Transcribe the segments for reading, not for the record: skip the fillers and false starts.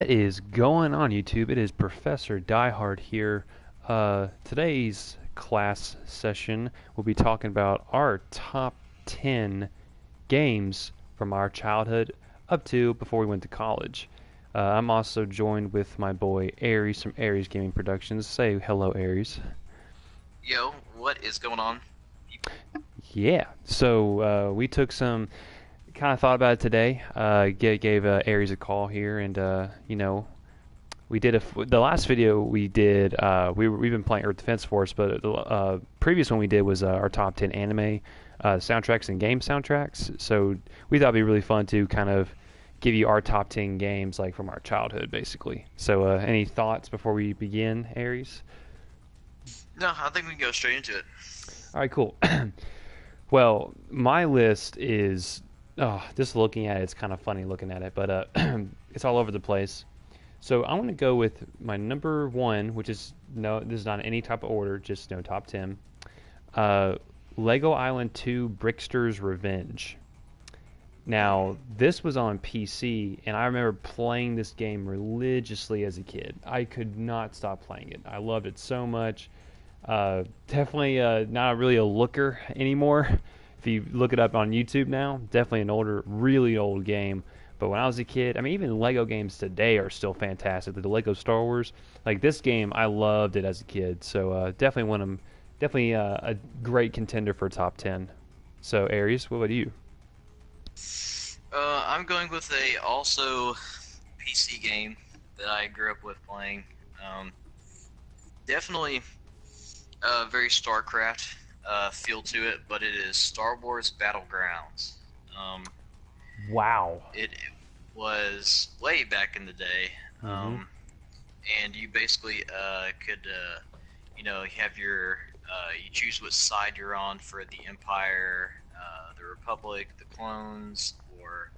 What is going on, YouTube? It is Professor Diehard here. Today's class session, we'll be talking about our top 10 games from our childhood up to before we went to college. I'm also joined with my boy Ares from Ares Gaming Productions. Say hello, Ares. Yo, what is going on, people? Yeah, so we took some, kind of thought about it today. Gave Ares a call here, and we did the last video we did. We've been playing Earth Defense Force, but the previous one we did was our top 10 anime soundtracks and game soundtracks. So we thought it'd be really fun to kind of give you our top 10 games like from our childhood, basically. So any thoughts before we begin, Aries? No, I think we can go straight into it. All right, cool. Well, my list is just looking at it, it's kind of funny looking at it, but it's all over the place. So I want to go with my number one, which is no, this is not any type of order, just top 10. Uh, Lego Island 2 Brickster's Revenge. Now, this was on PC, and I remember playing this game religiously as a kid. I could not stop playing it. I loved it so much. Definitely not really a looker anymore. If you look it up on YouTube now, definitely an older, really old game. But when I was a kid, I mean, even Lego games today are still fantastic. The Lego Star Wars, like this game, I loved it as a kid. So definitely one of them, definitely a great contender for top 10. So Aries, what about you? I'm going with a also PC game that I grew up with playing. Um, Definitely a very StarCraft feel to it, but it is Star Wars Battlegrounds. Um, Wow. it was way back in the day, Mm-hmm. and you basically could, you have you choose what side you're on for the Empire, the Republic, the clones, or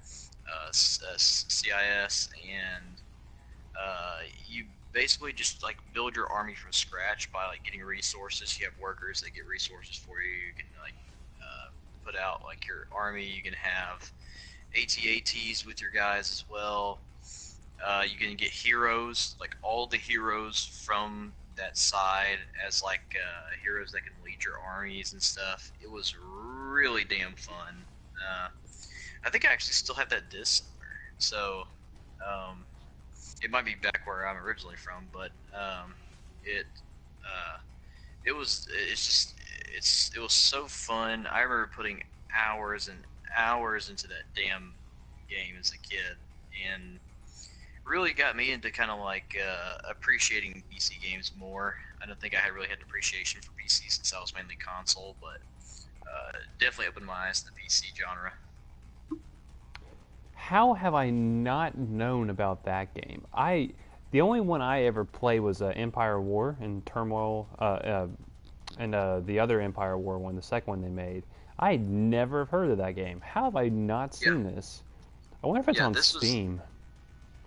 CIS, and you basically just like build your army from scratch by like getting resources. You have workers that get resources for you. You can like put out like your army. You can have AT-ATs with your guys as well. You can get heroes, like all the heroes from that side as like heroes that can lead your armies and stuff. It was really damn fun. Uh, I think I actually still have that disc somewhere. So um, it might be back where I'm originally from, but it uh, it was so fun. I remember putting hours and hours into that damn game as a kid, and really got me into kind of like appreciating PC games more. I don't think I had really had appreciation for PC since I was mainly console, but definitely opened my eyes to the PC genre. How have I not known about that game? The only one I ever played was Empire War and Turmoil, and the other Empire War one, the second one they made. I had never heard of that game. How have I not Yeah, seen this? I wonder if it's yeah, on this was. Steam.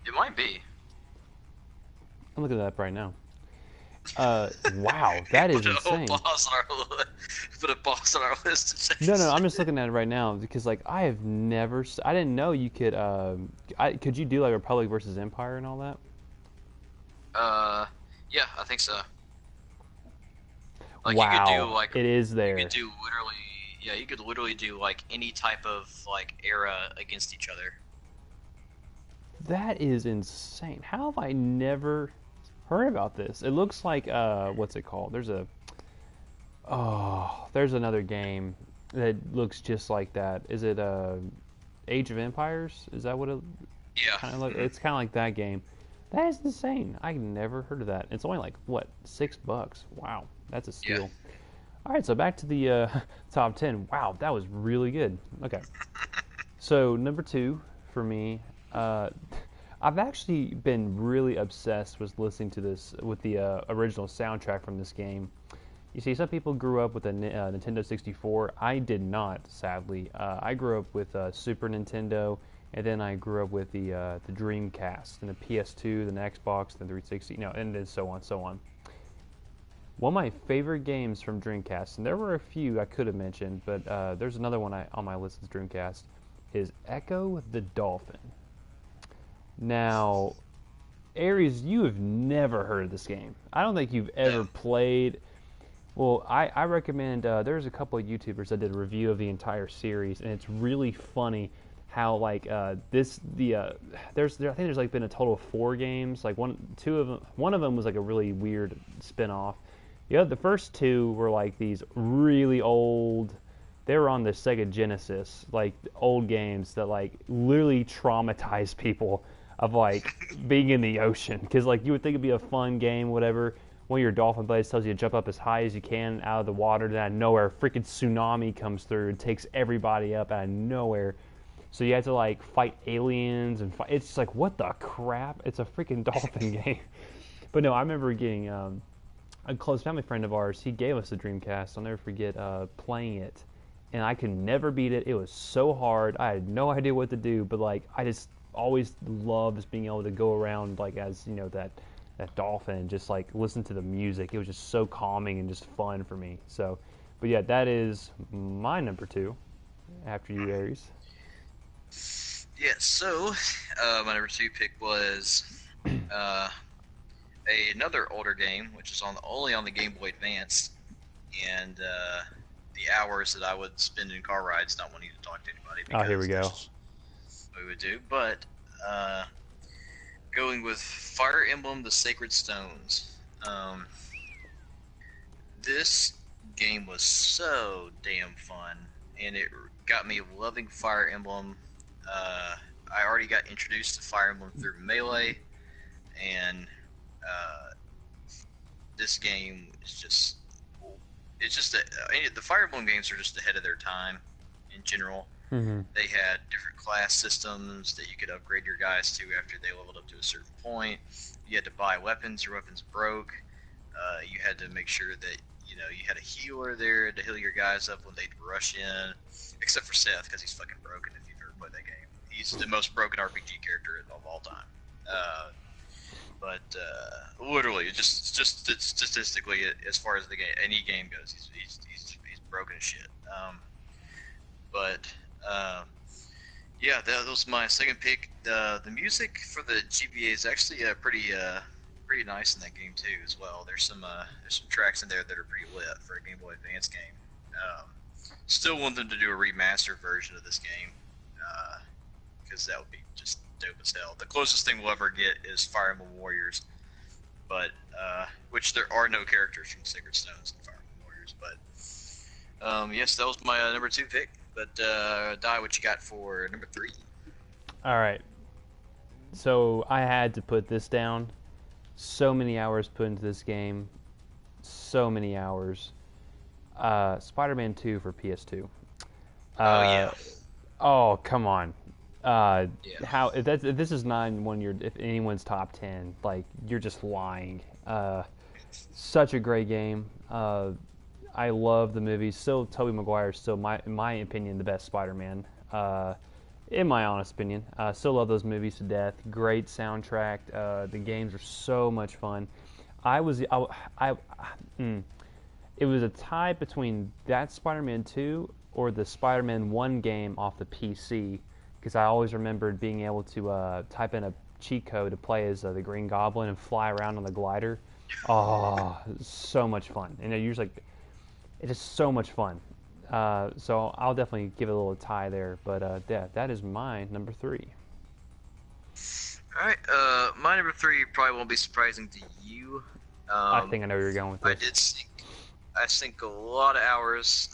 It might be. I'm looking it up right now. Wow, that is put a insane. pause on our put a pause on our list to check No, no, this. I'm just looking at it right now because like I have never, I didn't know you could, could you do like Republic versus Empire and all that? Uh, yeah, I think so. Like Wow, it is you could there. do literally yeah, you could literally do like any type of like era against each other. That is insane. How have I never heard about this? It looks like what's it called? There's another game that looks just like that. Is it Age of Empires? Is that what it Yeah. kind of look? It's kind of like that game. That is insane. I never heard of that. It's only like what, $6? Wow, that's a Yeah. steal. All right, so back to the top 10. Wow, that was really good. Okay, so number two for me, uh, I've actually been really obsessed with listening to this with the original soundtrack from this game. You see, some people grew up with a Nintendo 64. I did not, sadly. I grew up with Super Nintendo, and then I grew up with the Dreamcast, and the PS2, then the Xbox, then the 360, and then so on, so on. One of my favorite games from Dreamcast, and there were a few I could have mentioned, but there's another one on my list of Dreamcast, is Echo the Dolphin. Now, Ares, you have never heard of this game. I don't think you've ever No. played. Well, I recommend. There's a couple of YouTubers that did a review of the entire series, and it's really funny how like I think there's like been a total of 4 games. Like one of them was like a really weird spin-off. The first 2 were like these really old. They were on the Sega Genesis, like old games that like literally traumatized people of like being in the ocean because like you would think it'd be a fun game, whatever. One of your dolphin buddies tells you to jump up as high as you can out of the water, then out of nowhere, a freaking tsunami comes through and takes everybody up out of nowhere. So you have to like fight aliens and fight. It's just like what the crap? It's a freaking dolphin game. But no, I remember getting a close family friend of ours. He gave us the Dreamcast. I'll never forget playing it, and I could never beat it. It was so hard. I had no idea what to do, but like I just always loved just being able to go around like as that dolphin and just like listen to the music. It was just so calming and just fun for me. So, but yeah, that is my number 2 after you, Aries. Yeah, so my number 2 pick was uh, another older game, which is only on the Game Boy Advance, and the hours that I would spend in car rides not wanting to talk to anybody. Oh, here we go. What we would do, but going with Fire Emblem: The Sacred Stones. This game was so damn fun, and it got me loving Fire Emblem. I already got introduced to Fire Emblem through Melee, and this game is the Fire Emblem games are just ahead of their time in general. Mm-hmm. They had different class systems that you could upgrade your guys to after they leveled up to a certain point. You had to buy weapons. Your weapons broke. You had to make sure that you had a healer there to heal your guys up when they'd rush in. Except for Seth, because he's fucking broken if you've ever played that game. He's the most broken RPG character of all time. But literally, just statistically, as far as any game goes, he's broken as shit. Yeah, that was my second pick. The music for the GBA is actually pretty nice in that game too as well. There's some tracks in there that are pretty lit for a Game Boy Advance game. Still want them to do a remastered version of this game because that would be just dope as hell. The closest thing we'll ever get is Fire Emblem Warriors, but which there are no characters from Sacred Stones in Fire Emblem Warriors. But yes, that was my number 2 pick. But Di, what you got for number 3? All right. So I had to put this down. So many hours put into this game. So many hours. Spider-Man 2 for PS2. Oh yeah. Oh, come on. Yeah. If this is not in if anyone's top 10, like you're just lying. Such a great game. I love the movies. Still, Tobey Maguire is still, in my opinion, the best Spider-Man. In my honest opinion, still love those movies to death. Great soundtrack. The games are so much fun. It was a tie between that Spider-Man 2 or the Spider-Man 1 game off the PC, because I always remembered being able to type in a cheat code to play as the Green Goblin and fly around on the glider. Oh, so much fun. And it is so much fun. So I'll definitely give it a little tie there. But yeah, that is my number 3. All right. My number 3 probably won't be surprising to you. I think I know where you're going with this. I sink a lot of hours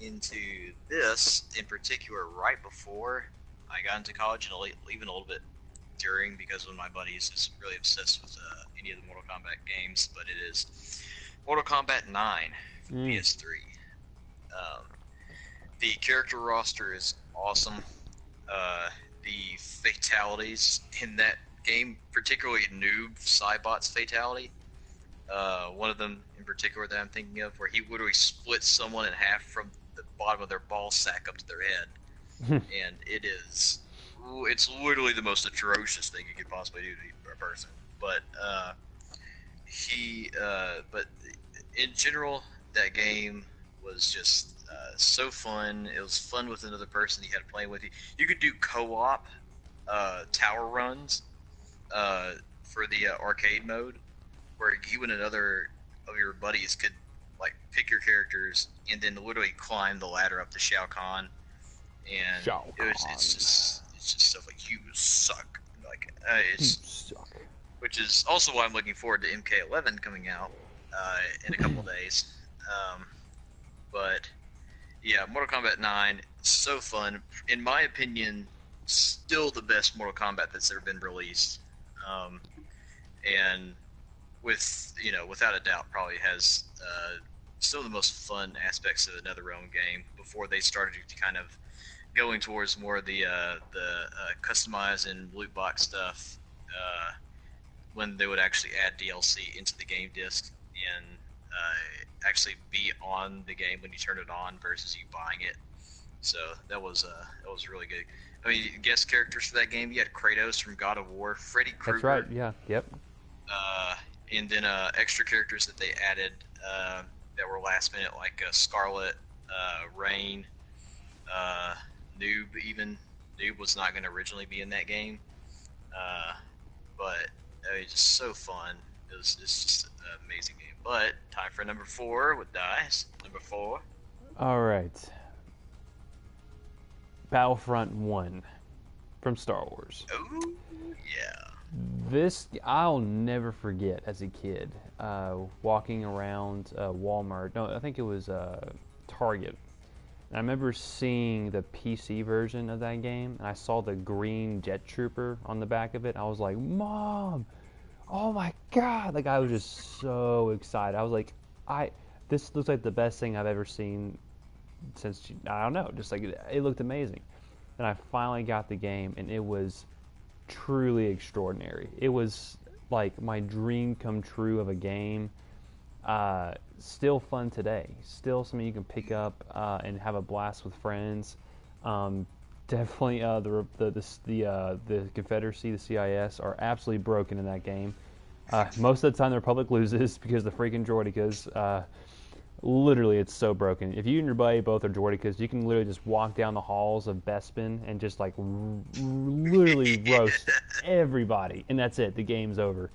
into this, in particular, right before I got into college, and even a little bit during, because one of my buddies is really obsessed with any of the Mortal Kombat games. But it is Mortal Kombat 9 for PS3. The character roster is awesome. The fatalities in that game, particularly Noob Saibot's fatality. One of them in particular that I'm thinking of, where he literally splits someone in half from the bottom of their ball sack up to their head. And it's literally the most atrocious thing you could possibly do to a person. But but in general, that game was just so fun. It was fun with another person you had playing with you. You could do co-op tower runs for the arcade mode, where you and another of your buddies could like pick your characters and then literally climb the ladder up to Shao Kahn, and Shao it's just stuff like you suck, like You it's suck. which is also why I'm looking forward to MK11 coming out in a couple days. But yeah, Mortal Kombat 9, so fun. In my opinion, still the best Mortal Kombat that's ever been released. And without a doubt, probably has still the most fun aspects of another Realm game before they started to kind of going towards more of the customize and loot box stuff. When they would actually add DLC into the game disc and actually be on the game when you turn it on versus you buying it. So that was really good. I mean, guest characters for that game, you had Kratos from God of War, Freddy Krueger. That's right. Yeah. Yep. And then extra characters that they added that were last minute, like Scarlet, Rain, Noob. Even Noob was not going to originally be in that game, but it's just so fun. It's just an amazing game. But time for number 4 with Dice. Number 4. All right. Battlefront 1 from Star Wars. Oh yeah. This I'll never forget as a kid, walking around Walmart. No, I think it was Target. And I remember seeing the PC version of that game, and I saw the green jet trooper on the back of it. I was like, "Mom, oh my God!" Like I was just so excited. I was like, this looks like the best thing I've ever seen since, I don't know, just like it looked amazing. And I finally got the game, and it was truly extraordinary. It was like my dream come true of a game. Still fun today. Still something you can pick up and have a blast with friends. Definitely the Confederacy, the CIS, are absolutely broken in that game. Most of the time the Republic loses because the freaking Droidekas. Literally, it's so broken. If you and your buddy both are Droidekas, you can literally just walk down the halls of Bespin and just like literally roast everybody, and that's it. The game's over.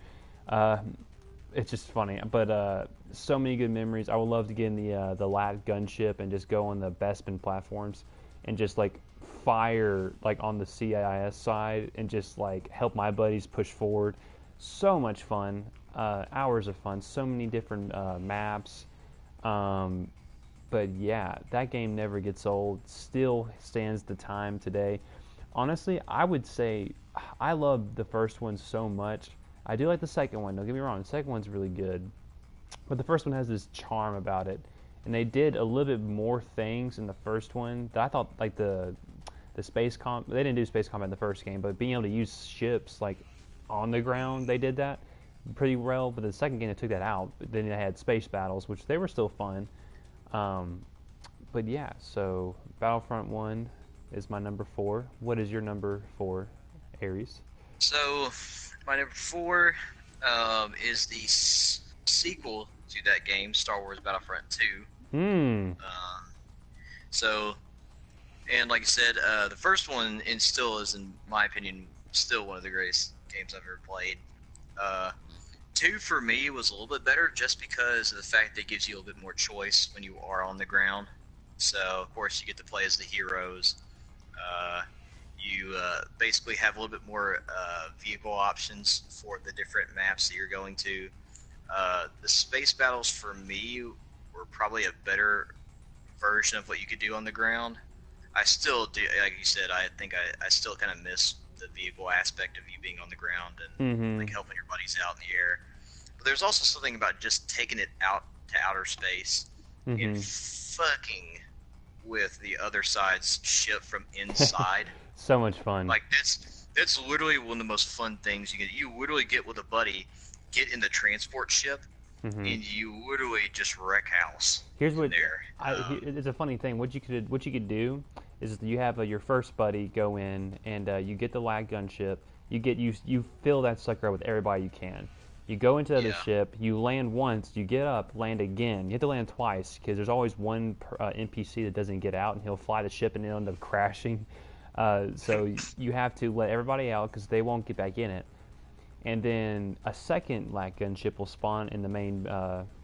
It's just funny, but so many good memories. I would love to get in the LAT gunship and just go on the Bespin platforms and just like fire like on the CIS side and just like help my buddies push forward. So much fun. Hours of fun. So many different maps. But yeah, that game never gets old. Still stands the time today. Honestly, I would say I love the first one so much. I do like the second one. Don't get me wrong. The second one's really good. But the first one has this charm about it. And they did a little bit more things in the first one that I thought, like the space combat. They didn't do space combat in the first game, but being able to use ships like on the ground, they did that pretty well. But the second game, they took that out. Then they had space battles, which they were still fun. But yeah, so Battlefront 1 is my number 4. What is your number 4, Ares? So my number 4 is the sequel to that game, Star Wars Battlefront 2. So, and like I said, the first one and still is, in my opinion, still one of the greatest games I've ever played. 2 for me was a little bit better just because of the fact that it gives you a little bit more choice when you are on the ground. So, of course, you get to play as the heroes. You basically have a little bit more vehicle options for the different maps that you're going to. The space battles for me were probably a better version of what you could do on the ground. I still do, like you said, I think I still kind of miss the vehicle aspect of you being on the ground and like helping your buddies out in the air. But there's also something about just taking it out to outer space and fucking with the other side's ship from inside. So much fun. Like that's literally one of the most fun things you get. You literally get with a buddy, get in the transport ship, and you literally just wreck house. Here's what there. It's a funny thing. What you could do is you have your first buddy go in and you get the lag gunship. You fill that sucker up with everybody you can. You go into the ship. You land once. You get up, land again. You have to land twice because there's always one NPC that doesn't get out, and he'll fly the ship and it'll end up crashing. So you have to let everybody out because they won't get back in it. and then a second LAC gunship will spawn in the main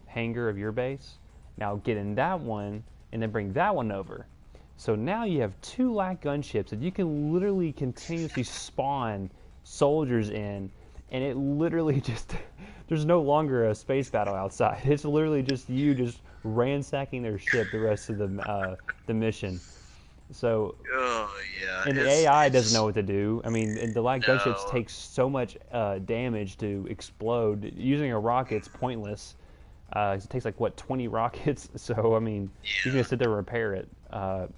hangar of your base. Now get in that one, and then bring that one over. So now you have 2 LAC gunships that you can literally continuously spawn soldiers in, and it literally just there's no longer a space battle outside. It's literally just you just ransacking their ship the rest of the mission. So, Oh yeah, and the AI doesn't it's know what to do. I mean, the light gunships no. take so much damage to explode. Using a rocket's pointless. It takes like what 20 rockets. So I mean, you're Yeah, gonna sit there and repair it. yeah,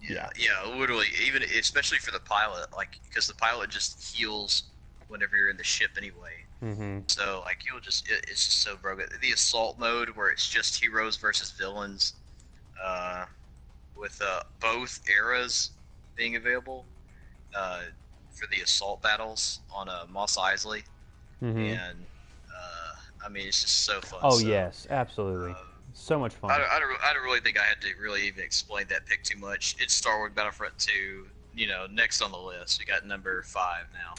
yeah. Literally, even especially for the pilot, like because the pilot just heals whenever you're in the ship anyway. Mm-hmm. So like it's just so broken. The assault mode where it's just heroes versus villains, uh, with both eras being available, uh, for the assault battles on Mos Eisley, Mm-hmm. and I mean it's just so fun. Oh So yes, absolutely. So much fun. I don't really think I had to really even explain that pick too much. It's Star Wars Battlefront 2, next on the list. We got number 5 now.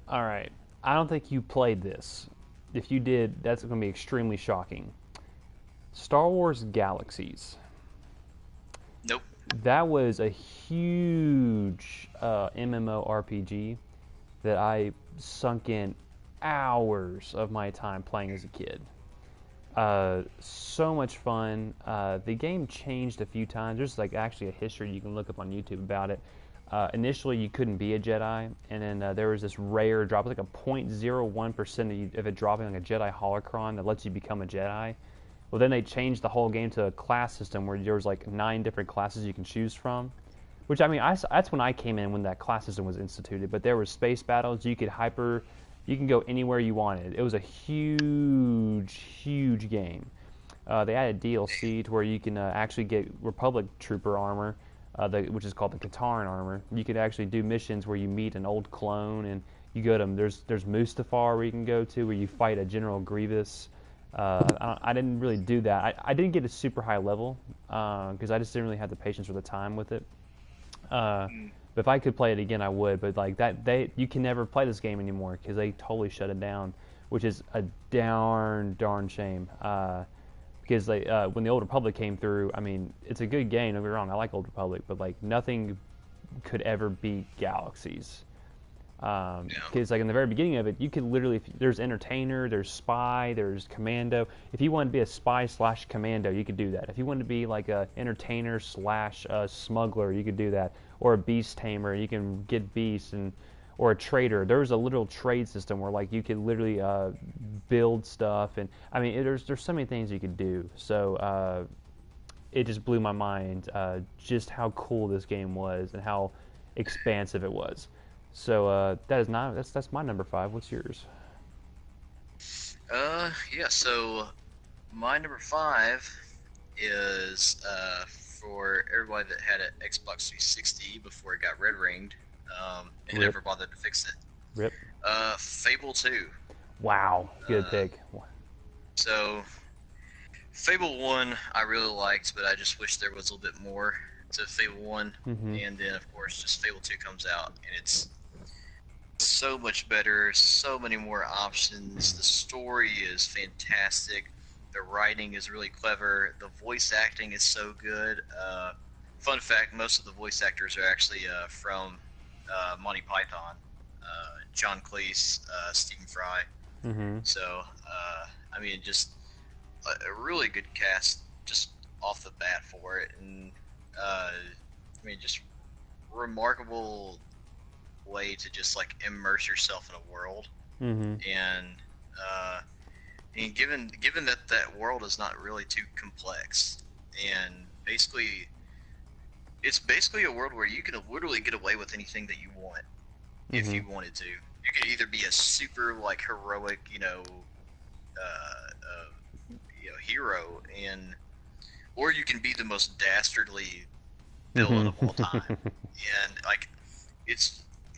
All right. I don't think you played this. If you did, that's going to be extremely shocking. Star Wars Galaxies. Nope. That was a huge MMORPG that I sunk in hours of my time playing as a kid. So much fun. The game changed a few times. There's like actually a history you can look up on YouTube about it. Initially, you couldn't be a Jedi, and then there was this rare drop, like a 0.01% of it dropping like a Jedi holocron that lets you become a Jedi. Well, then they changed the whole game to a class system where there was like 9 different classes you can choose from. Which I mean, that's when I came in when that class system was instituted. But there were space battles. You can go anywhere you wanted. It was a huge, huge game. They added DLC to where you can actually get Republic Trooper armor, which is called the Katarn armor. You could actually do missions where you meet an old clone and you go to them. There's Mustafar where you can go to where you fight a General Grievous. I didn't really do that. I didn't get a super high level because I just didn't really have the patience or the time with it. But if I could play it again, I would. But like you can never play this game anymore because they totally shut it down, which is a darn shame. Because when the Old Republic came through, I mean, it's a good game. Don't get me wrong, I like Old Republic, but like nothing could ever beat Galaxies. Because like in the very beginning of it, you could literally there's entertainer, there's spy, there's commando. If you wanted to be a spy / commando, you could do that. If you wanted to be like a entertainer / smuggler, you could do that. Or a beast tamer, you can get beasts or a trader. There was a literal trade system where like you could literally build stuff, and I mean there's so many things you could do. So it just blew my mind just how cool this game was and how expansive it was. So that's my number 5. What's yours? Yeah. So my number 5 is for everybody that had an Xbox 360 before it got red ringed, and Rip. never bothered to fix it. Rip. Fable 2. Wow, good pick. So Fable 1 I really liked, but I just wish there was a little bit more to Fable 1. Mm-hmm. And then of course just Fable 2 comes out and it's so much better, so many more options. The story is fantastic. The writing is really clever. The voice acting is so good. Fun fact, most of the voice actors are actually from Monty Python. John Cleese, Stephen Fry. Mm-hmm. So, I mean, just a really good cast just off the bat for it. And, I mean, just remarkable way to just, like, immerse yourself in a world. Mm-hmm. And given that world is not really too complex, and basically, it's basically a world where you can literally get away with anything that you want, if you wanted to. You could either be a super like heroic, hero, or you can be the most dastardly villain of all time, and like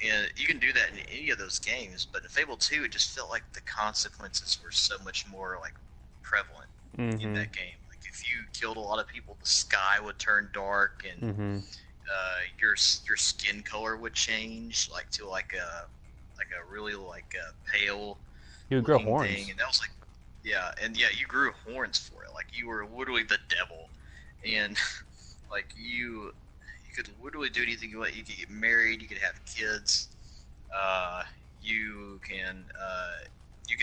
and you can do that in any of those games, but in Fable 2, it just felt like the consequences were so much more like prevalent in that game. Like if you killed a lot of people, the sky would turn dark, and your skin color would change, like to like like a really like pale You would grow looking thing, horns. and that was like, yeah, and yeah, you grew horns for it. Like you were literally the devil, and like you could literally do anything you want. You could get married, you could have kids, uh, you can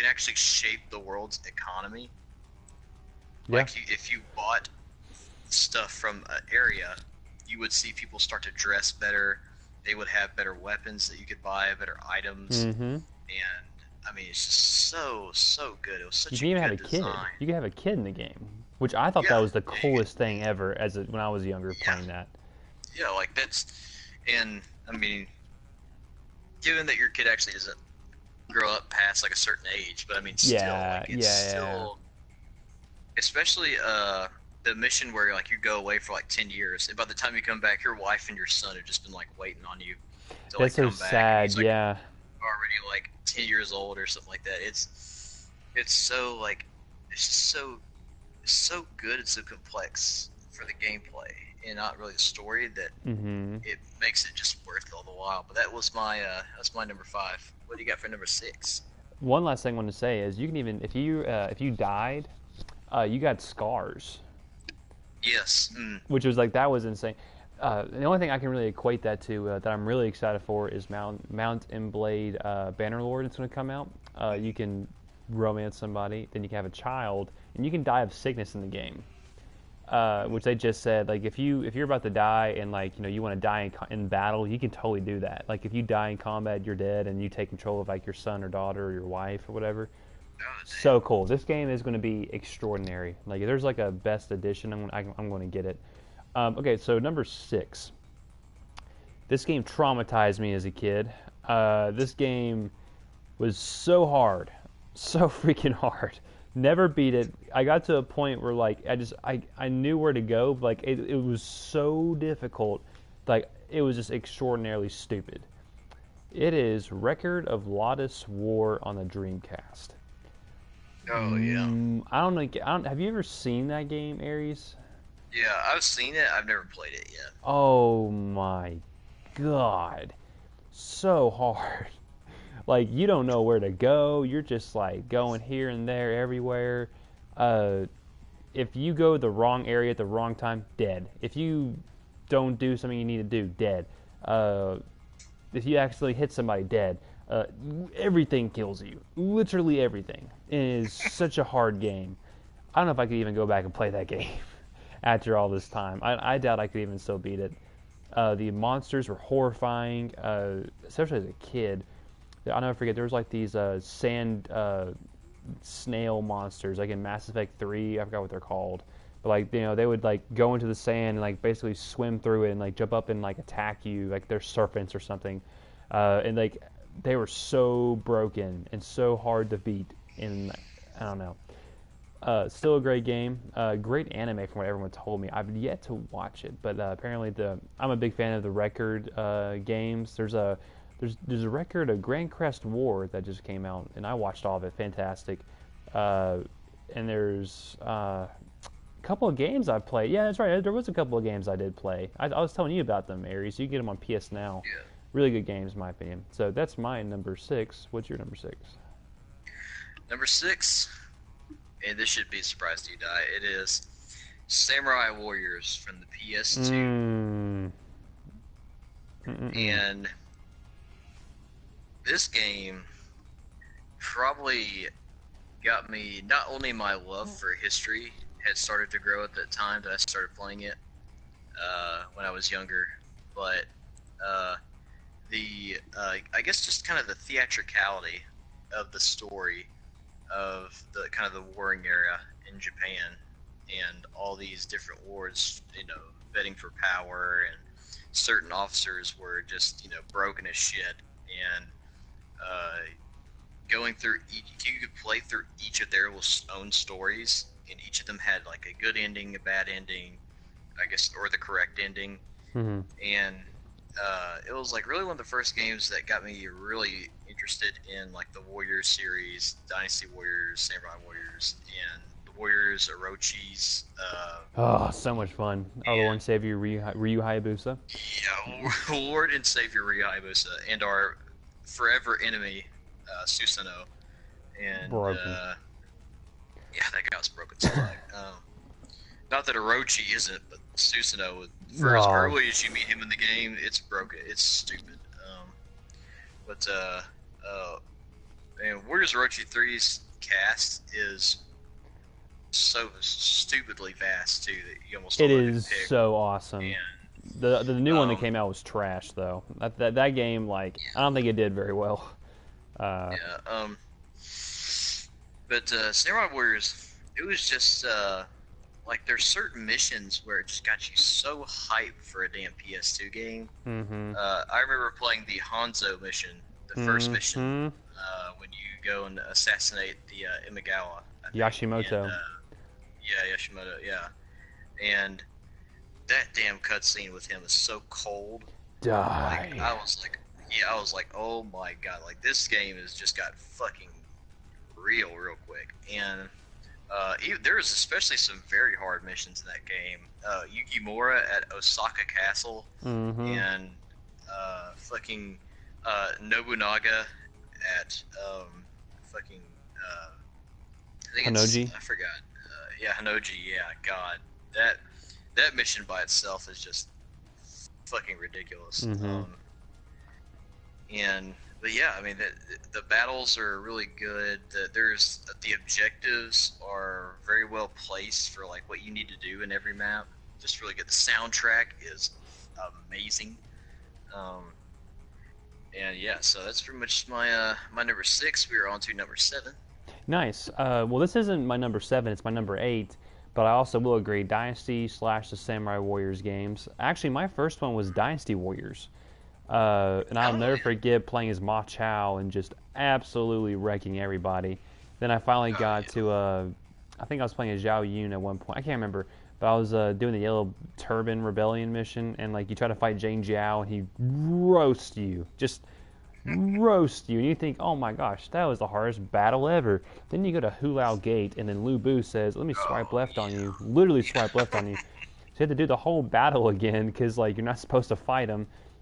actually shape the world's economy. Yeah. Like if you bought stuff from an area, you would see people start to dress better. They would have better weapons that you could buy, better items, Mm-hmm. and I mean, it's just so good. It was You such a can even have good a kid. design. You can have a kid in the game, which I thought that Yeah, was the yeah, you coolest thing ever when I was younger yeah, playing that. yeah. Like that's, and I mean, given that your kid actually doesn't grow up past like a certain age, but I mean, still, Yeah, like it's yeah, still, especially the mission where like you go away for like 10 years, and by the time you come back, your wife and your son have just been like waiting on you to that's like so come back, and sad. he's like Yeah, already like 10 years old or something like that. It's so like it's so good. It's so complex for the gameplay and not really the story that mm-hmm. it makes it just worth it all the while. But that's my number five. What do you got for number six? One last thing I want to say is you can even if you died, you got scars, Yes. Mm. which was like that was insane. The only thing I can really equate that to that I'm really excited for is Mount and Blade Bannerlord. It's going to come out. You can romance somebody, then you can have a child, and you can die of sickness in the game. Which they just said, like if you're about to die and like you want to die in battle, you can totally do that. Like if you die in combat, you're dead, and you take control of like your son or daughter or your wife or whatever. Oh So damn. cool. This game is going to be extraordinary. Like if there's like a best edition, I'm going to get it. Okay, so number six. This game traumatized me as a kid. This game was so hard, so freaking hard. Never beat it. I got to a point where like I knew where to go, but like it was so difficult. Like it was just extraordinarily stupid. It is Record of Lotus War on the Dreamcast. Oh yeah. I don't know. Have you ever seen that game, Ares? Yeah, I've seen it. I've never played it yet. Oh my god, so hard. Like you don't know where to go. You're just like going here and there, everywhere. Uh, if you go the wrong area at the wrong time, dead. If you don't do something you need to do, dead. Uh, if you actually hit somebody, dead. Uh, Everything kills you. Literally everything. It is such a hard game. I don't know if I could even go back and play that game after all this time. I doubt I could even still beat it. The monsters were horrifying, especially as a kid. I'll never forget. There was like these sand snail monsters, like in Mass Effect 3. I forgot what they're called, but like they would like go into the sand and like basically swim through it and like jump up and like attack you, like they're serpents or something. And like they were so broken and so hard to beat. And I don't know. Still a great game. Great anime from what everyone told me. I've yet to watch it, but apparently I'm a big fan of the Record games. There's a Record of Grand Crest War that just came out, and I watched all of it. Fantastic. And there's a couple of games I've played. Yeah, that's right. There was a couple of games I did play. I was telling you about them, Aries. You can get them on PS Now. Yeah. Really good games, in my opinion. So that's my number six. What's your number six? Number six, and this should be a surprise to you, Di. It is Samurai Warriors from the PS2, Mm. Mm-mm-mm. and this game probably got me. Not only my love for history had started to grow at that time that I started playing it when I was younger, but I guess just kind of the theatricality of the story of the kind of the warring era in Japan and all these different wars, betting for power, and certain officers were just broken as shit, and going through you could play through each of their own stories, and each of them had like a good ending, a bad ending, I guess, or the correct ending. Mm-hmm. And it was like really one of the first games that got me really interested in like the Warriors series, Dynasty Warriors, Samurai Warriors, and the Warriors, Orochis. Oh, so much fun. Our Lord And and Savior Ryu Hayabusa. yeah, Lord and Savior Ryu Hayabusa, and our forever enemy, Susanoo, and Broken. yeah, that guy was broken slag. Not that Orochi isn't, but Susanoo, for as Oh, early as you meet him in the game, it's broken. It's stupid. But and Warriors Orochi 3's cast is so stupidly vast too that you almost it don't know who to is pick. so awesome. And The new one that um, came out was trash though. That game, like, I don't think it did very well. yeah, but Samurai Warriors, it was just like there's certain missions where it just got you so hyped for a damn PS2 game. Mm-hmm. I remember playing the Hanzo mission, the first mission, Mm-hmm. when you go and assassinate the Imagawa, I think, and Yashimoto. yeah, Yashimoto, yeah, and that damn cutscene with him is so cold. Like Die. I was like, yeah, I was like, oh my god, like this game has just got fucking real quick. And there's especially some very hard missions in that game. Yukimura at Osaka Castle, Mm-hmm. and fucking Nobunaga at fucking I think Hanoji. I forgot. Yeah, Hanoji. Yeah, God, that mission by itself is just fucking ridiculous. Mm-hmm. And but yeah, I mean the battles are really good. The objectives are very well placed for like what you need to do in every map. Just really good. The soundtrack is amazing. Um, and yeah, so that's pretty much my number 6. We are on to number 7. Nice. Well, this isn't my number 7, it's my number 8. But I also will agree, Dynasty / the Samurai Warriors games. Actually, my first one was Dynasty Warriors. And I'll Oh never yeah. forget playing as Ma Chao and just absolutely wrecking everybody. Then I finally Oh got yeah. to, I think I was playing as Zhao Yun at one point. I can't remember. But I was doing the Yellow Turban Rebellion mission, and like you try to fight Jane Jiao, and he roasts you. Just roast you, and you think, oh my gosh, that was the hardest battle ever. Then you go to Hulao Gate, and then Lu Bu says, let me swipe Oh left on you, yeah. literally swipe left on you. So you have to do the whole battle again, because like you're not supposed to fight him.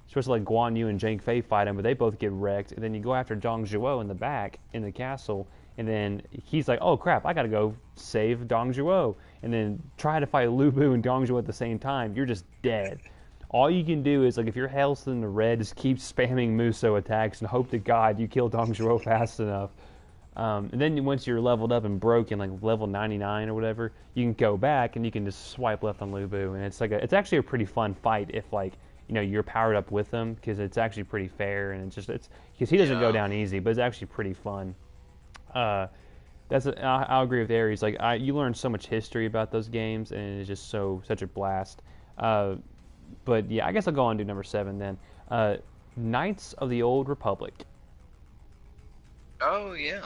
You're supposed to let Guan Yu and Zhang Fei fight him, but they both get wrecked. And then you go after Dong Zhuo in the back, in the castle, and then he's like, oh crap, I gotta go save Dong Zhuo. And then try to fight Lu Bu and Dong Zhuo at the same time, you're just dead. All you can do is, like, if your health's in the red, just keep spamming Muso attacks and hope to God you kill Dong Zhuo fast enough. And then once you're leveled up and broken, like level 99 or whatever, you can go back and you can just swipe left on Lu Bu, and it's actually a pretty fun fight if like you're powered up with him, because it's actually pretty fair, and it's because he doesn't go Yeah. down easy, but it's actually pretty fun. Uh, I'll agree with Aries. Like you learn so much history about those games, and it's just such a blast. Uh, but yeah, I guess I'll go on to number 7 then. Knights of the Old Republic. Oh yeah.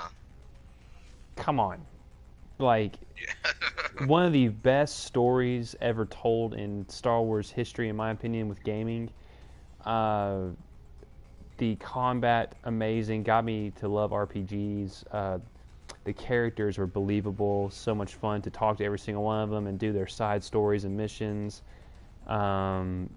Come on, like Yeah. one of the best stories ever told in Star Wars history, in my opinion, with gaming. Uh, the combat amazing, got me to love RPGs. The characters were believable, so much fun to talk to every single one of them and do their side stories and missions. Um,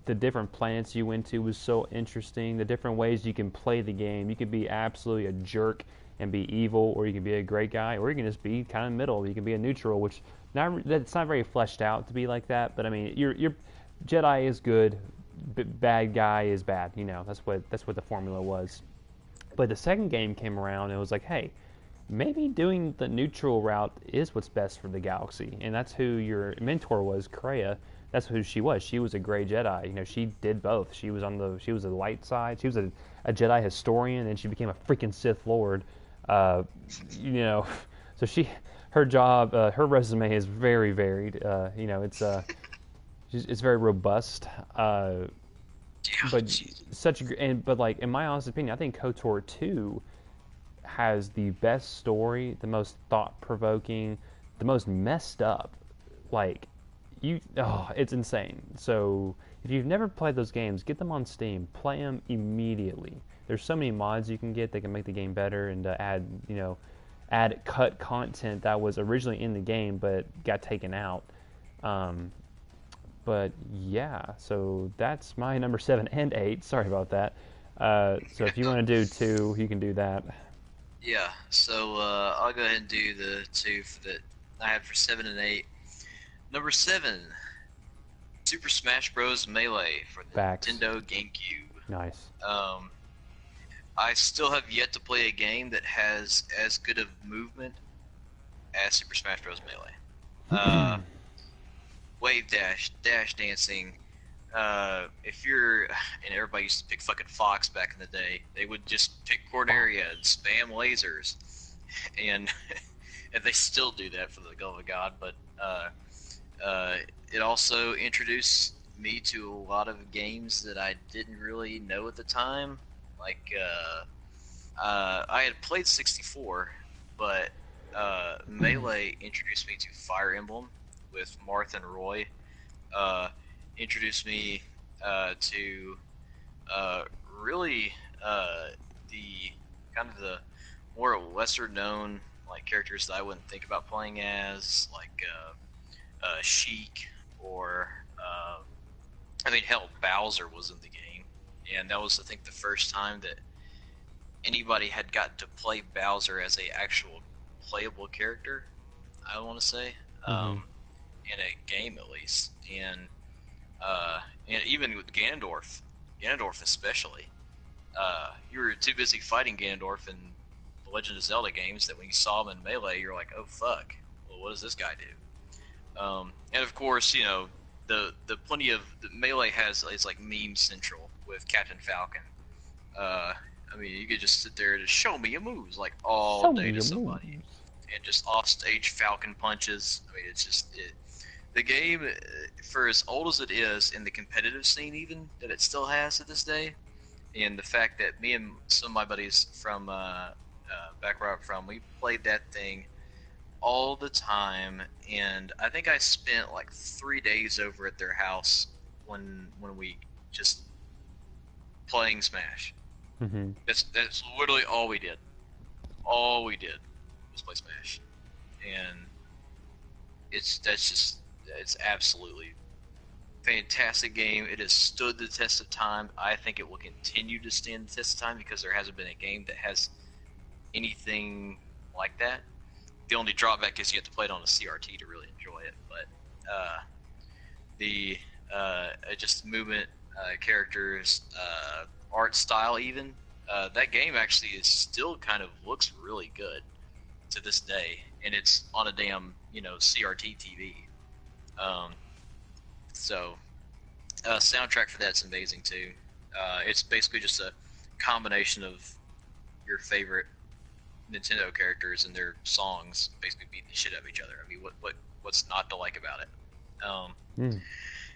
the different planets you went to was so interesting. The different ways you can play the game. You could be absolutely a jerk and be evil, or you can be a great guy, or you can just be kind of middle. You can be a neutral, which that's not very fleshed out to be like that. But I mean, your Jedi is good, bad guy is bad. That's what the formula was. But the second game came around and it was like, hey, maybe doing the neutral route is what's best for the galaxy. And that's who your mentor was, Kreia. That's who she was. She was a gray Jedi. She did both. She was a light side. She was a Jedi historian, and she became a freaking Sith Lord. Uh, you know, so her job, her resume is very varied. It's very robust. Yeah. But Jeez. but like in my honest opinion, I think KOTOR 2 has the best story, the most thought provoking, the most messed up. Like it's insane. So if you've never played those games, get them on Steam, play them immediately. There's so many mods you can get that can make the game better, and add cut content that was originally in the game but got taken out. Um, but yeah, so that's my number 7 and 8. Sorry about that. So if you want to do 2, you can do that. Yeah, so I'll go ahead and do the 2 that I had for 7 and 8. Number 7, Super Smash Bros. Melee for the Facts. Nintendo GameCube. Nice. I still have yet to play a game that has as good of movement as Super Smash Bros. Melee. Wave dash, dash dancing. If you're, and everybody used to pick fucking Fox back in the day, they would just pick Corneria and spam lasers, and and they still do that for the love of God. But it also introduced me to a lot of games that I didn't really know at the time. Like I had played 64, but Melee introduced me to Fire Emblem with Marth and Roy. Introduced me to really the kind of the more lesser known like characters that I wouldn't think about playing as, like Sheik or I mean, hell, Bowser was in the game, and that was, I think, the first time that anybody had gotten to play Bowser as a actual playable character, I want to say, in a game at least. And even with Ganondorf especially, you were too busy fighting Ganondorf in the Legend of Zelda games that when you saw him in Melee, you're like, oh fuck, well, what does this guy do? And of course, you know, the plenty of the Melee has, it's like meme central with Captain Falcon. I mean, you could just sit there and just show me your moves like all day to somebody, and just offstage Falcon punches. I mean, it's just the game, for as old as it is, in the competitive scene even, that it still has to this day, and the fact that me and some of my buddies from back where I'm from, we played that thing all the time, and I think I spent like 3 days over at their house when we just playing Smash. That's literally all we did. All we did was play Smash, and it's absolutely fantastic game. It has stood the test of time. I think it will continue to stand the test of time because there hasn't been a game that has anything like that. The only drawback is you have to play it on a CRT to really enjoy it. But the just movement, characters, art style, even that game actually is still kind of looks really good to this day, and it's on a damn CRT TV. So soundtrack for that's amazing too. It's basically just a combination of your favorite Nintendo characters and their songs basically beating the shit out of each other. I mean, what's not to like about it?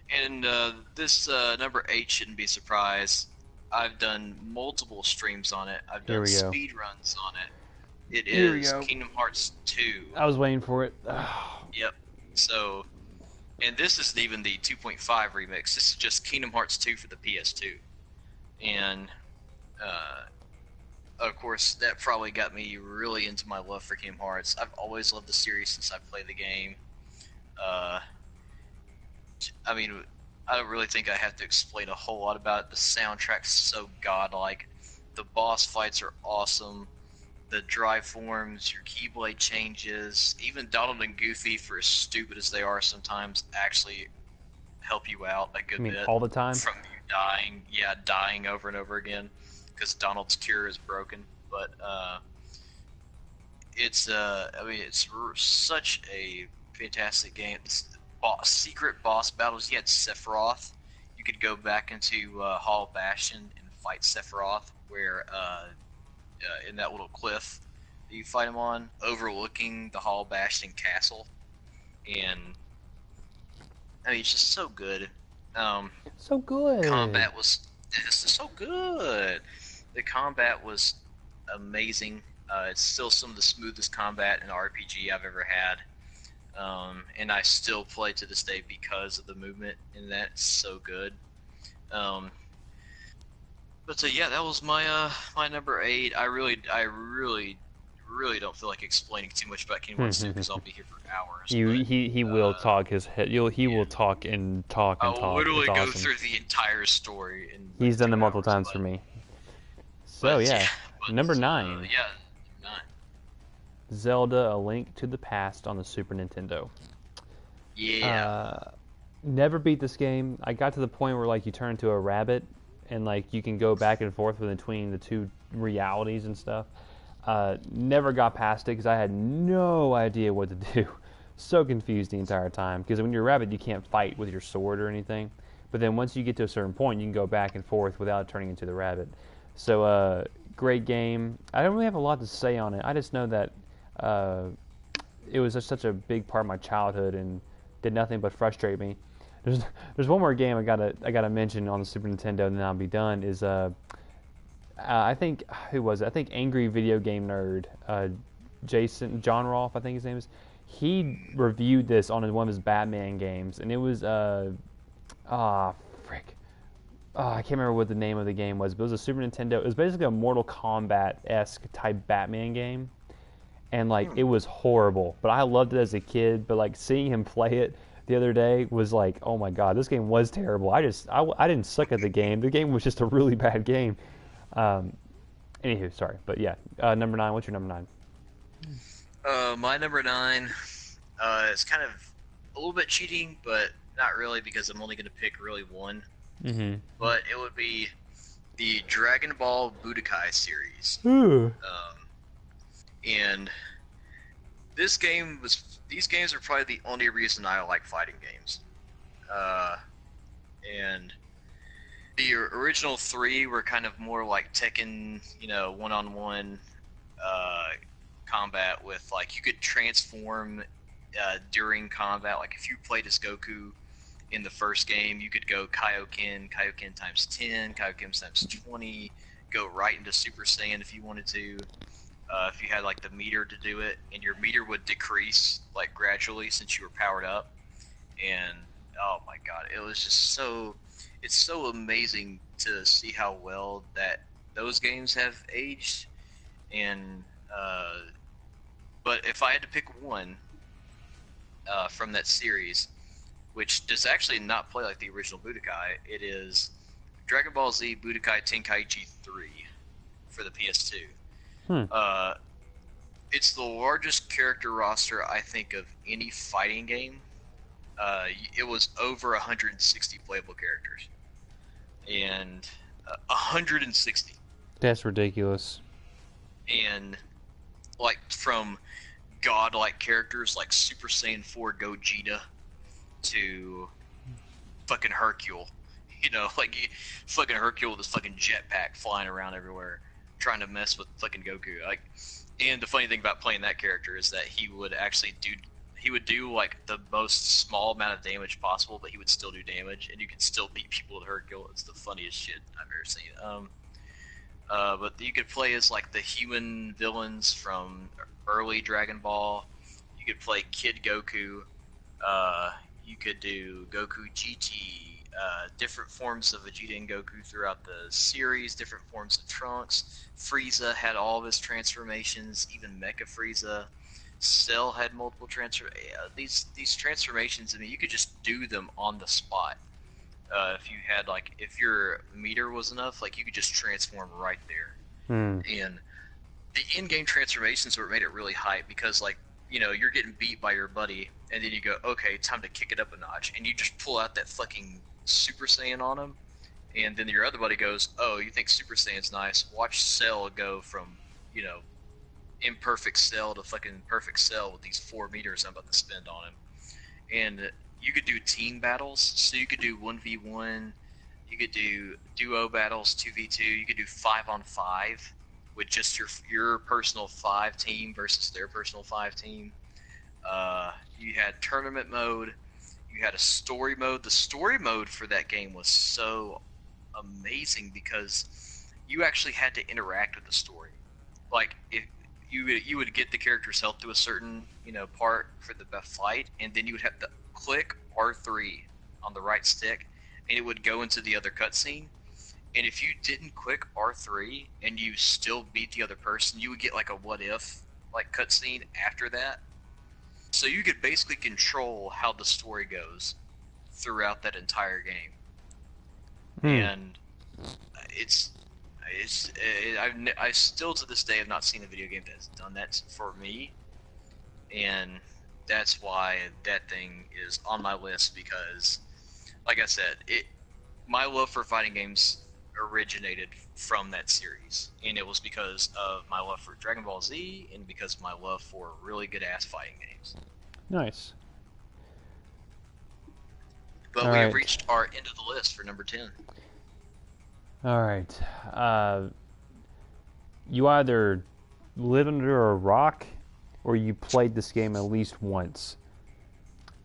And this number 8 shouldn't be a surprise. I've done multiple streams on it. I've done speed runs on it. It is Kingdom Hearts 2. I was waiting for it. Yep. So, and this isn't even the 2.5 remix. This is just Kingdom Hearts 2 for the PS2. And of course, that probably got me really into my love for Kingdom Hearts. I've always loved the series since I played the game. I mean, I don't really think I have to explain a whole lot about it. The soundtrack's so godlike. The boss fights are awesome. The drive forms, your Keyblade changes, even Donald and Goofy, for as stupid as they are sometimes, actually help you out a good bit. All the time? From you dying over and over again, because Donald's cure is broken. But it's such a fantastic game. Secret boss battles. You had Sephiroth. You could go back into Hall Bastion and fight Sephiroth, where in that little cliff that you fight him on, overlooking the Hall Bastion castle. And I mean, it's just so good. So good. Combat was so good. The combat was amazing. It's still some of the smoothest combat in RPG I've ever had. And I still play to this day because of the movement in that. It's so good. But yeah, that was my my number 8. I really don't feel like explaining too much about Kingdom Hearts 2 because I'll be here for hours. He will talk his head. He will talk and talk and talk. I'll literally go through the entire story. He's done it multiple times for me. So But yeah, yeah, number but 9, yeah, not Zelda: A Link to the Past on the Super Nintendo. yeah. Uh, Never beat this game. I got to the point where like you turn into a rabbit and like you can go back and forth between the two realities and stuff. Never got past it because I had no idea what to do. So confused the entire time because when you're a rabbit you can't fight with your sword or anything. But then once you get to a certain point you can go back and forth without turning into the rabbit. So great game. I don't really have a lot to say on it. I just know that uh, it was just such a big part of my childhood and did nothing but frustrate me. There's there's one more game I gotta mention on the Super Nintendo and then I'll be done. Is I think who was it? I think Angry Video Game Nerd, Jason John Rolfe, I think his name is. He reviewed this on one of his Batman games, and it was frick. I can't remember what the name of the game was, but it was a Super Nintendo. It was basically a Mortal Kombat esque type Batman game, and like it was horrible. But I loved it as a kid. But like seeing him play it the other day was like, oh my god, this game was terrible. I didn't suck at the game. The game was just a really bad game. Um, Anywho, sorry, but yeah, number 9. What's your number 9? My number 9 is kind of a little bit cheating, but not really because I'm only going to pick really one. Mm-hmm. But it would be the Dragon Ball Budokai series. Ooh. And these games are probably the only reason I like fighting games. And the original 3 were kind of more like Tekken, one-on-one combat with like you could transform during combat. Like if you played as Goku in the first game, you could go Kaioken times 10, Kaioken times 20, go right into Super Saiyan if you wanted to. If you had like the meter to do it, and your meter would decrease like gradually since you were powered up. And oh my god, it was just it's so amazing to see how well that those games have aged. And but if I had to pick one from that series, which does actually not play like the original Budokai, it is Dragon Ball Z Budokai Tenkaichi 3 for the PS2. It's the largest character roster, I think, of any fighting game. It was over 160 playable characters. And 160. That's ridiculous. And, like, from godlike characters like Super Saiyan 4 Gogeta to fucking Hercule. Like, fucking Hercule with his fucking jetpack flying around everywhere, trying to mess with fucking Goku. Like, and the funny thing about playing that character is that he would do like the most small amount of damage possible, but he would still do damage, and you could still beat people with Hercule. It's the funniest shit I've ever seen. But you could play as like the human villains from early Dragon Ball. You could play Kid Goku. You could do Goku GT. Different forms of Vegeta and Goku throughout the series, different forms of Trunks. Frieza had all of his transformations, even Mecha Frieza. Cell had multiple these transformations. I mean, you could just do them on the spot. If your meter was enough, like you could just transform right there. And the in-game transformations were made it really hype because you're getting beat by your buddy, and then you go, okay, time to kick it up a notch, and you just pull out that fucking Super Saiyan on him, and then your other buddy goes, oh, you think Super Saiyan's nice? Watch Cell go from, imperfect Cell to fucking perfect Cell with these 4 meters I'm about to spend on him. And you could do team battles, so you could do 1v1, you could do duo battles, 2v2, you could do 5-on-5 with just your personal 5 team versus their personal 5 team. You had tournament mode. You had a story mode. The story mode for that game was so amazing because you actually had to interact with the story. Like, if you would get the character's health to a certain part for the fight, and then you would have to click R3 on the right stick, and it would go into the other cutscene. And if you didn't click R3 and you still beat the other person, you would get like a what if cutscene after that. So you could basically control how the story goes throughout that entire game. And it's I still to this day have not seen a video game that's done that for me, and that's why that thing is on my list because, like I said, my love for fighting games originated from that series, and it was because of my love for Dragon Ball Z and because of my love for really good ass fighting games. Nice. But All we have right. reached our end of the list for number 10. All right. You either live under a rock or you played this game at least once.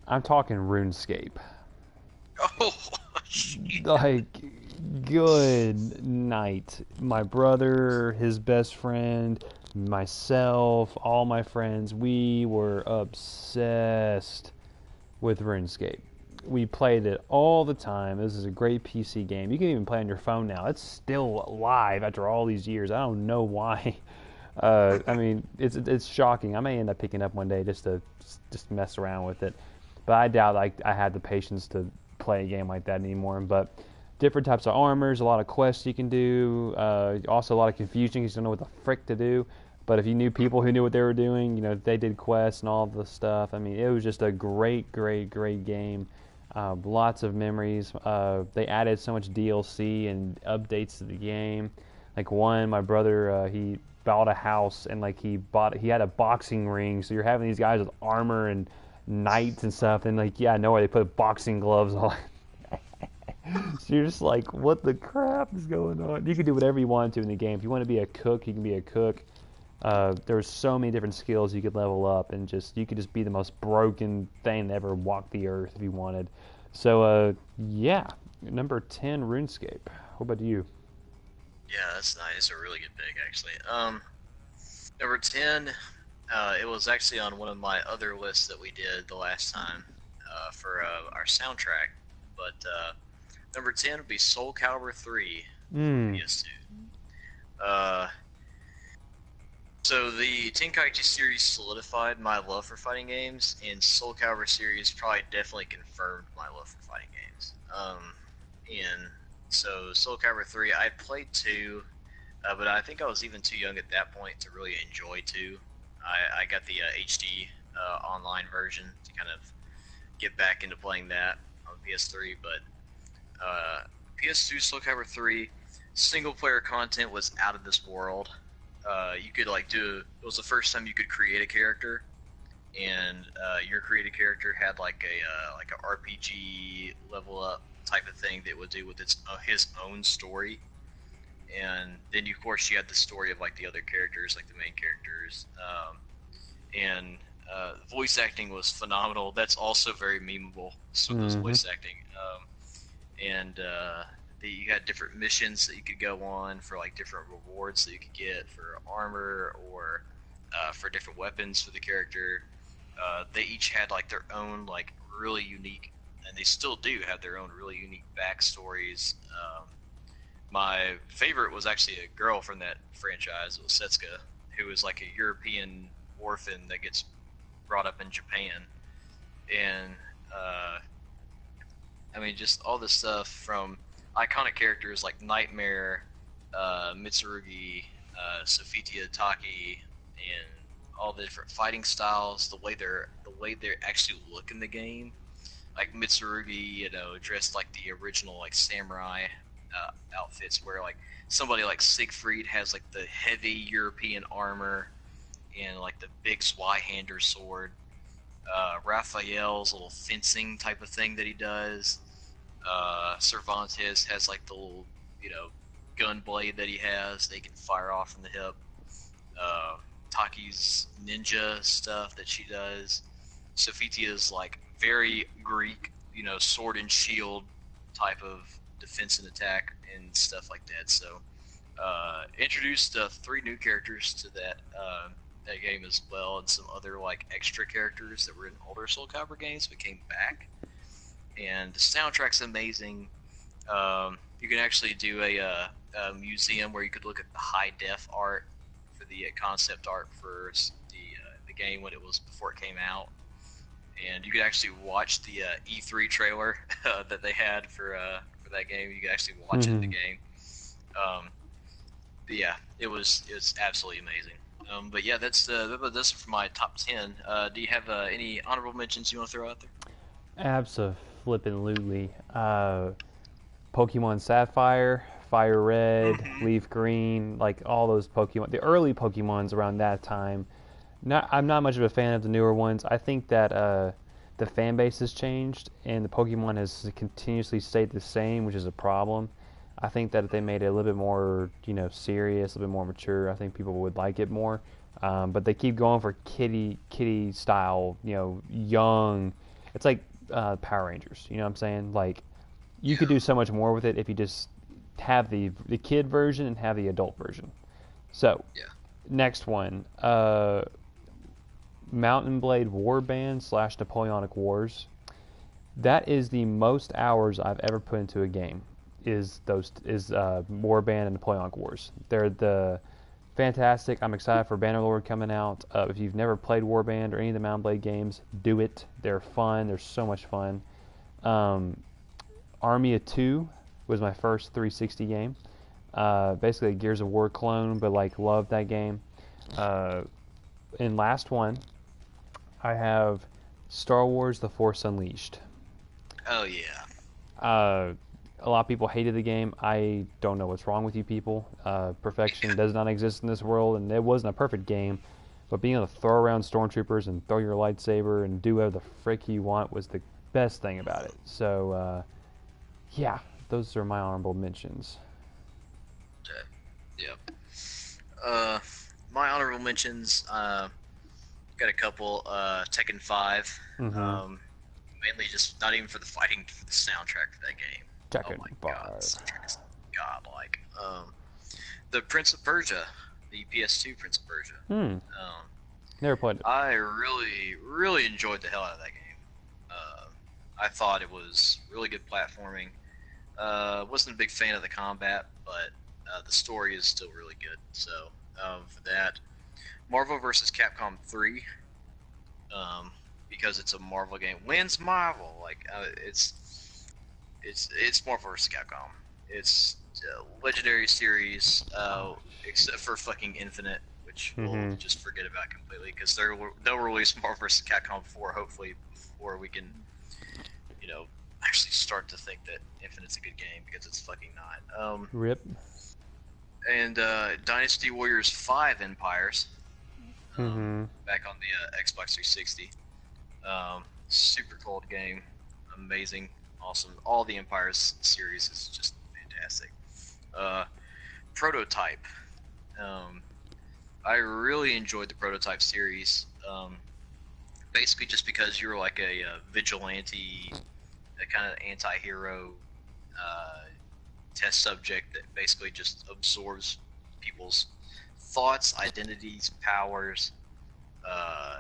I'm talking RuneScape. Oh, shit. Like, good night. My brother, his best friend, myself, all my friends, we were obsessed with RuneScape. We played it all the time. This is a great PC game. You can even play on your phone now. It's still live after all these years. I don't know why. I mean, it's shocking. I may end up picking up one day just to mess around with it, but I doubt I had the patience to play a game like that anymore. But different types of armors, a lot of quests you can do. Also a lot of confusion because you don't know what the frick to do. But if you knew people who knew what they were doing, you know, they did quests and all the stuff. I mean, it was just a great, great, great game. Lots of memories. They added so much DLC and updates to the game. Like my brother, he bought a house and like he had a boxing ring. So you're having these guys with armor and knights and stuff. And like, yeah, I know where they put boxing gloves on. So you're just like, what the crap is going on? You can do whatever you want to in the game. If you want to be a cook, you can be a cook. There's so many different skills you could level up, and you could just be the most broken thing that ever walked the earth if you wanted. So, yeah, number 10, RuneScape. What about you? Yeah, that's nice. It's a really good pick, actually. Number 10, it was actually on one of my other lists that we did the last time for our soundtrack. But number 10 would be Soul Calibur 3 for PS2. So the Tenkaichi series solidified my love for fighting games, and Soul Calibur series probably definitely confirmed my love for fighting games. And so Soul Calibur 3, I played 2, but I think I was even too young at that point to really enjoy 2. I got the HD online version to kind of get back into playing that on PS3, but PS2 Soul Calibur 3 single player content was out of this world. You could it was the first time you could create a character, and your created character had like a RPG level up type of thing that would do with his own story, and then of course you had the story of like the other characters, like the main characters, and voice acting was phenomenal. That's also very memeable. So those voice acting, and you had different missions that you could go on for like different rewards that you could get for armor or for different weapons for the character. They each had like their own like really unique, and they still do have their own really unique backstories. My favorite was actually a girl from that franchise. It was Setsuka, who was like a European orphan that gets brought up in Japan, and I mean just all this stuff from iconic characters like Nightmare, Mitsurugi, Sofitia Taki, and all the different fighting styles, the way they actually look in the game. Like Mitsurugi, you know, dressed like the original like samurai outfits, where like somebody like Siegfried has like the heavy European armor and like the big Zweihander sword. Raphael's little fencing type of thing that he does. Cervantes has like the little, you know, gun blade that he has. They can fire off from the hip. Taki's ninja stuff that she does. Sofitia's like very Greek, you know, sword and shield type of defense and attack and stuff like that. So, introduced 3 new characters to that game as well, and some other like extra characters that were in older Soul Calibur games but came back. And the soundtrack's amazing. You can actually do a museum where you could look at the high def art for the concept art for the game when it was before it came out, and you could actually watch the E3 trailer that they had for that game. You could actually watch it in the game. yeah, it's absolutely amazing. But yeah, that's for my top 10. Do you have any honorable mentions you want to throw out there? Abso-flippin'-lutely. Pokemon Sapphire, Fire Red, Hmm. Leaf Green, like all those Pokemon, the early Pokemons around that time. I'm not much of a fan of the newer ones. I think that the fan base has changed and the Pokemon has continuously stayed the same, which is a problem. I think that if they made it a little bit more, serious, a little bit more mature, I think people would like it more. But they keep going for kitty style, young. It's like Power Rangers. You know what I'm saying? Like you could Yeah, do so much more with it if you just have the kid version and have the adult version. So yeah. next one, Mountain Blade Warband / Napoleonic Wars. That is the most hours I've ever put into a game. Is Warband and Napoleonic Wars. They're the fantastic. I'm excited for Bannerlord coming out. If you've never played Warband or any of the Mountain Blade games, do it. They're fun. They're so much fun. Um, Army of Two was my first 360 game. Basically a Gears of War clone, but like loved that game. Uh, and last one, I have Star Wars: The Force Unleashed. Oh yeah. Uh, a lot of people hated the game. I don't know what's wrong with you people. Perfection does not exist in this world, and it wasn't a perfect game. But being able to throw around stormtroopers and throw your lightsaber and do whatever the frick you want was the best thing about it. So, yeah, those are my honorable mentions. Yeah. Uh, my honorable mentions. Got a couple. Tekken 5. Mm-hmm. Um, Mainly just not even for the fighting, for the soundtrack for that game. Oh Tekken my god, the 5. soundtrack is godlike. The Prince of Persia, the PS2 Prince of Persia. Hmm. Um, Never played it. I really enjoyed the hell out of that game. I thought it was really good platforming. Wasn't a big fan of the combat, but the story is still really good. So for that, Marvel vs. Capcom 3, because it's a Marvel game, wins Marvel. Like it's Marvel vs. Capcom. It's a legendary series, except for fucking Infinite, which we'll Mm-hmm. just forget about completely because they'll release Marvel vs. Capcom 4 hopefully before we can, you know, actually start to think that Infinite's a good game because it's fucking not. Rip. And Dynasty Warriors 5 Empires, Mm-hmm. back on the Xbox 360. Super cold game, amazing, awesome. All the Empires series is just fantastic. Uh, Prototype. Um, I really enjoyed the Prototype series. Basically, just because you're like a vigilante, a kind of anti-hero uh, test subject that basically just absorbs people's thoughts, identities, powers, uh,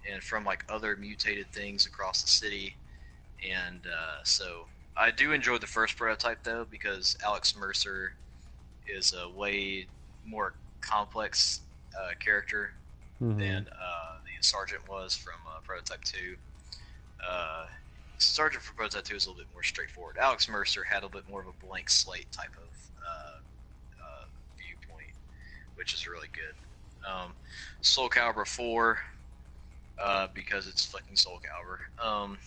and from like other mutated things across the city. And so I do enjoy the first Prototype though, because Alex Mercer is a way more complex character Mm-hmm. than the Sergeant was from Prototype 2. Uh, Sergeant for Prototype 2 is a little bit more straightforward. Alex Mercer had a bit more of a blank slate type of viewpoint, which is really good. Soul Calibur 4, because it's fucking Soul Calibur.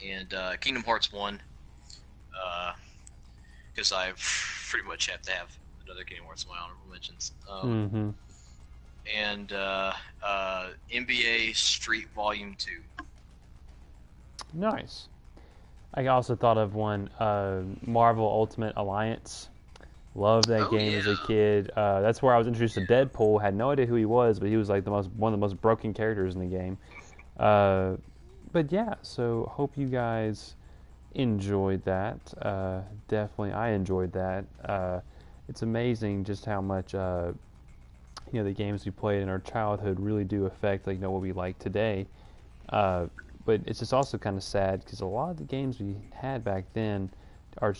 And Kingdom Hearts 1, because I pretty much have to have another Kingdom Hearts in my honorable mentions. Mm-hmm. And NBA Street Volume 2. Nice. I also thought of one, Marvel Ultimate Alliance. Loved that Oh, game yeah. as a kid. That's where I was introduced to Deadpool. Had no idea who he was, but he was like one of the most broken characters in the game. Uh, but yeah, so hope you guys enjoyed that. Definitely, I enjoyed that. It's amazing just how much the games we played in our childhood really do affect what we like today. Uh, but it's just also kind of sad because a lot of the games we had back then are,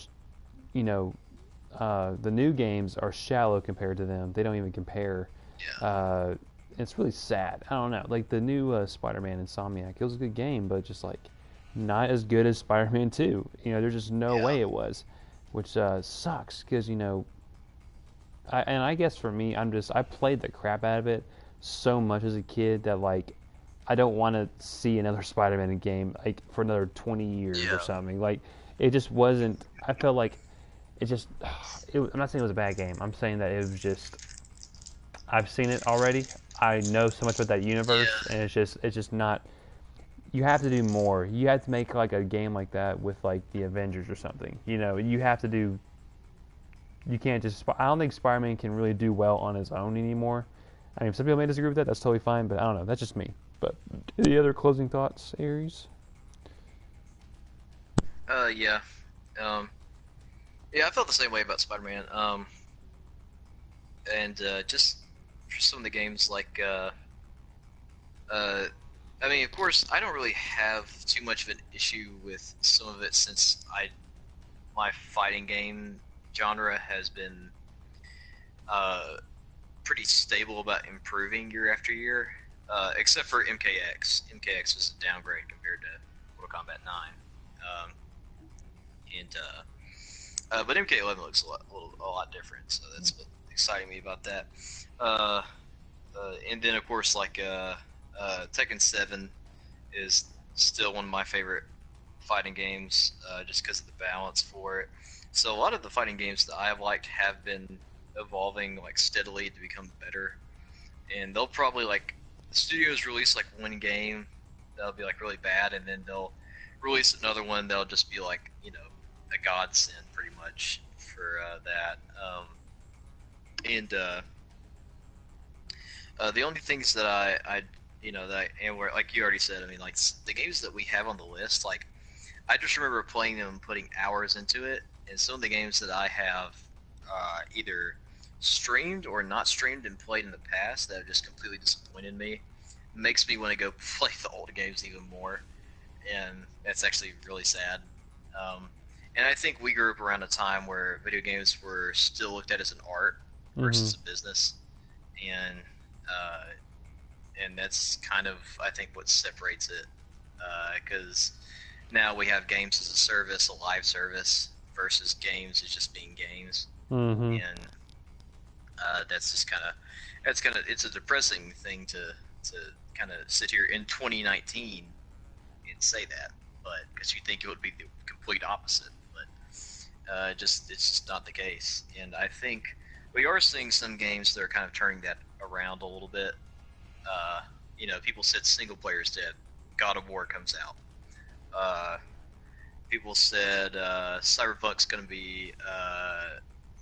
you know, the new games are shallow compared to them. They don't even compare. Yeah. It's really sad. I don't know. Like the new SpiderMan Insomniac, it was a good game, but just like not as good as Spider-Man 2. There's just no Yeah. way it was, which sucks because And I guess for me, I played the crap out of it so much as a kid that like I don't want to see another Spider-Man game like for another 20 years or Yeah, something. Like it just wasn't. I felt like it just. I'm not saying it was a bad game. I'm saying that it was just. I've seen it already. I know so much about that universe, yeah, and it's just not. You have to do more. You have to make like a game like that with like the Avengers or something. You know, you have to do. You can't just. I don't think Spider-Man can really do well on his own anymore. I mean, if some people may disagree with that, that's totally fine. But I don't know. That's just me. But any other closing thoughts, Aries? yeah. Um, yeah, I felt the same way about Spider-Man. And just for some of the games, like, uh, I mean, of course, I don't really have too much of an issue with some of it since my fighting game genre has been uh, pretty stable about improving year after year, except for MKX. MKX was a downgrade compared to Mortal Kombat 9. Um, and but MK11 looks a lot different, so that's what exciting me about that. Uh, and then of course, like Tekken 7 is still one of my favorite fighting games, just because of the balance for it. So a lot of the fighting games that I have liked have been evolving like steadily to become better, and they'll probably like the studios release like one game that'll be like really bad, and then they'll release another one that'll just be like a godsend pretty much for that. And The only things that I that I and where like you already said, I mean like the games that we have on the list, like I just remember playing them and putting hours into it, and some of the games that I have either streamed or not streamed and played in the past that have just completely disappointed me makes me want to go play the old games even more, and that's actually really sad. Um, and I think we grew up around a time where video games were still looked at as an art Mm-hmm. versus a business, and uh, and that's kind of I think what separates it, because now we have games as a service, a live service, versus games as just being games, Mm-hmm. and that's just kind of it's a depressing thing to kind of sit here in 2019 and say that, but because you think it would be the complete opposite, but just it's just not the case. And I think we are seeing some games that are kind of turning that around a little bit. Uh, People said single player's dead. God of War comes out. Uh, People said Cyberpunk's going to be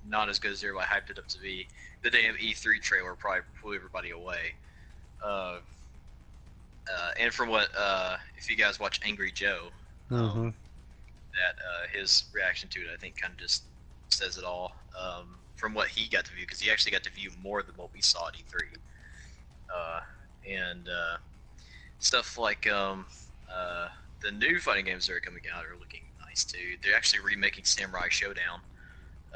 not as good as everybody hyped it up to be. The damn E3 trailer probably blew everybody away. Uh, and from what, if you guys watch Angry Joe, Mm-hmm. that his reaction to it, I think, kind of just says it all. From what he got to view, because he actually got to view more than what we saw at E3. And stuff like the new fighting games that are coming out are looking nice too. They're actually remaking Samurai Showdown,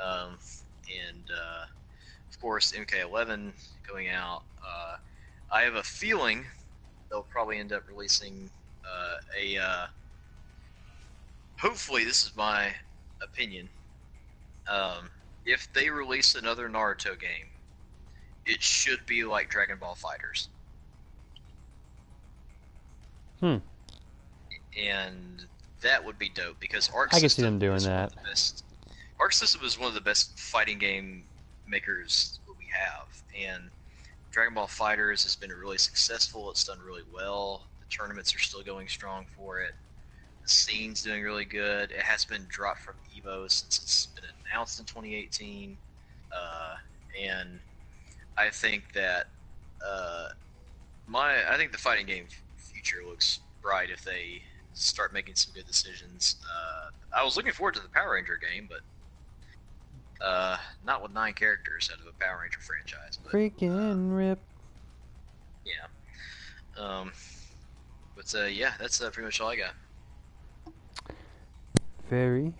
and of course MK11 going out. I have a feeling they'll probably end up releasing a. Hopefully, this is my opinion. If they release another Naruto game, it should be like Dragon Ball Fighters, Hmm. and that would be dope because I can see them doing that. Arc System is one of the best fighting game makers that we have, and Dragon Ball Fighters has been really successful. It's done really well. The tournaments are still going strong for it. The scene's doing really good. It has been dropped from Evo since it's been announced in 2018, and I think that uh, I think the fighting game future looks bright if they start making some good decisions. I was looking forward to the Power Ranger game, but not with 9 characters out of a Power Ranger franchise. But Freaking rip. yeah, um, yeah, that's pretty much all I got. Very,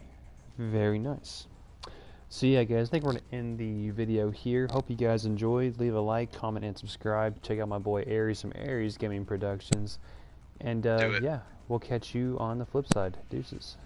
very nice. So yeah, guys, I think we're gonna end the video here. Hope you guys enjoyed. Leave a like, comment, and subscribe. Check out my boy Aries from Aries Gaming Productions. And Do it. yeah, we'll catch you on the flip side. Deuces.